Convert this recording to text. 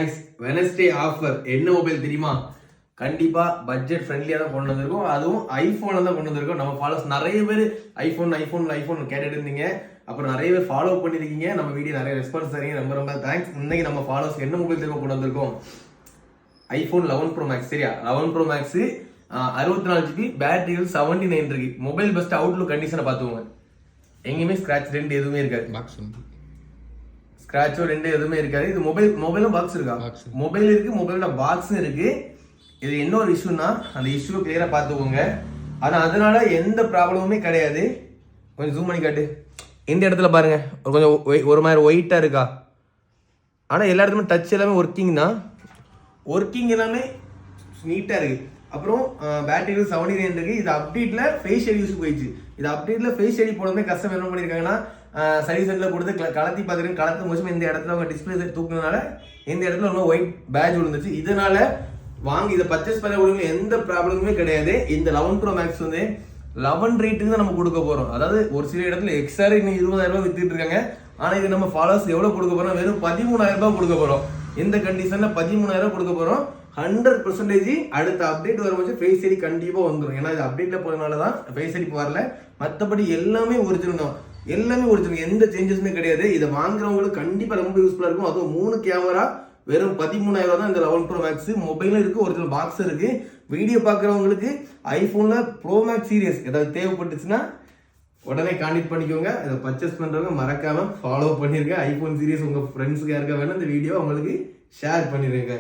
guys, Wednesday offer என்ன mobile தெரியுமா? கண்டிப்பா பட்ஜெட் ஃப்ரெண்ட்லியா தான் கொண்டு வந்திருக்கோம். அதுவும் ஐபோன்ல தான் கொண்டு வந்திருக்கோம். நம்ம ஃபாலோஸ் நிறைய பேர் ஐபோன் கேட்டுட்டு இருந்தீங்க. அப்புறம் நிறைய பேர் ஃபாலோ பண்ணிருக்கீங்க. நம்ம வீடியோ நிறைய ரெஸ்பான்ஸ் தரீங்க. ரொம்ப ரொம்ப தேங்க்ஸ். இன்னைக்கு நம்ம ஃபாலோஸ் என்ன மொபைல் தெரியுமா கொண்டு வந்திருக்கோம்? IPhone 11 Pro Max. சரியா? 11 Pro Max 64 GB, பேட்டரி 79 இருக்கு. மொபைல் பெஸ்ட் அவுட்லுக் கண்டிஷனை பார்த்துக்கோங்க. எங்கேயுமே ஸ்கிராட்ச் ரெண்டு எதுவுமே இருக்காது. ஸ்கிராச்சோ ரெண்டு எதுவுமே இருக்காது. இது மொபைலும் பாக்ஸ் இருக்கா? மொபைல் இருக்கு, மொபைலோட பாக்ஸும் இருக்கு. இது என்ன ஒரு இஷ்யூனா அந்த இஷ்யூ கிளியரா பார்த்துக்கோங்க. ஆனா அதனால எந்த ப்ராப்ளமுமே கிடையாது. கொஞ்சம் ஜூம் பண்ணி காட்டு. இந்த இடத்துல பாருங்க கொஞ்சம் ஒரு மாதிரி ஒயிட்டா இருக்கா. ஆனா எல்லா இடத்துலயும் டச் எல்லாமே ஒர்க்கிங் எல்லாமே நீட்டா இருக்கு. அப்புறம் பேட்டரி 79 இருக்கு. இது அப்டேட்ல ஃபேஷியல் யூஸ் போயிடுச்சு. இது அப்டேட்ல ஃபேஷியல் போடுறதுமே கஷ்டம் என்ன பண்ணிருக்காங்கன்னா சர்வீஸ் சென்டர்ல கொடுத்து கலத்தி பார்த்துட்டு கலத்து முடிச்சும் இந்த இடத்துல அவங்க டிஸ்பிளே தூக்குனதுனால இந்த இடத்துல ரொம்ப ஒயிட் பேட்ச் விழுந்துச்சு. இதனால வாங்கி இதை பர்ச்சேஸ் பண்ண எந்த ப்ராப்ளமுமே கிடையாது. இந்த 11 Pro Max வந்து 11 ரேட்டுக்கு தான் நம்ம கொடுக்க போறோம். அதாவது ஒரு சில இடத்துல எக்ஸ்ஆர் இன்னும் 20,000 ரூபாய் வித்துட்டு இருக்காங்க. ஆனா இது நம்ம ஃபாலோவர்ஸ் எவ்வளவு கொடுக்க போறோம்? வெறும் 13,000 ரூபாய் கொடுக்க போறோம். இந்த கண்டிஷன்ல 13,000 கொடுக்க போறோம். 100% அடுத்த அப்டேட் வரும்போது ஃபேஸ் ஐடி கண்டிப்பா வந்துடும். ஏன்னா இது அப்டேட்ல போறதுனாலதான் ஃபேஸ் ஐடி வரல. மற்றபடி எல்லாமே ஒரிஜினல் தான். எல்லாமே ஒரிஜினல், எந்த சேஞ்சஸுமே கிடையாது. இதை வாங்குறவங்களுக்கு கண்டிப்பா ரொம்ப யூஸ்ஃபுல்லா இருக்கும். அதுவும் 3 கேமரா வெறும் 13,000 தான் இந்த 11 Pro Max. மொபைலும் இருக்கு, ஒரிஜினல் பாக்ஸ் இருக்கு. வீடியோ பாக்குறவங்களுக்கு ஐபோன்ல ப்ரோ மேக்ஸ் சீரியஸ் ஏதாவது தேவைப்பட்டுச்சுன்னா உடனே கான்டெக்ட் பண்ணிக்கோங்க. இதை பர்ச்சேஸ் பண்றவங்க மறக்காம ஃபாலோ பண்ணிருங்க. ஐபோன் சீரியஸ் உங்க ஃப்ரெண்ட்ஸுக்கு யாருக்கா வேணும் இந்த வீடியோ அவங்களுக்கு ஷேர் பண்ணிருங்க.